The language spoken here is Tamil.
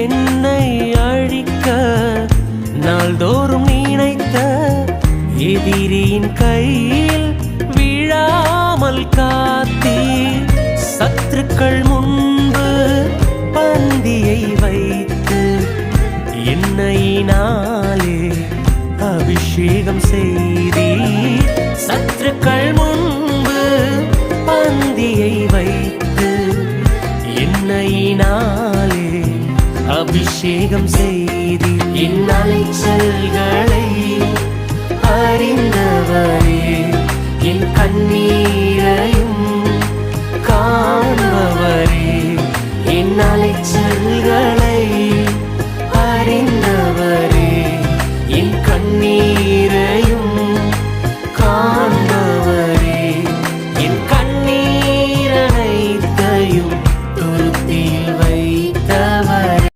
என்னை அழிக்க நாள்தோறும் நினைத்த எதிரியின் கையில் விழாமல் காத்தீர். சத்துருக்கள் முன்பு பந்தியை வைத்து எண்ணெயினாலே அபிஷேகம் செய்தீர். சத்துருக்கள் முன்பு பந்தியை வைத்து எண்ணெயினாலே அபிஷேகம் செய்தீர். என் அலைச்சல்களை அறிந்தவரே, என் கண்ணீரையும் காண்பவரே, என் அலைச்சல்களை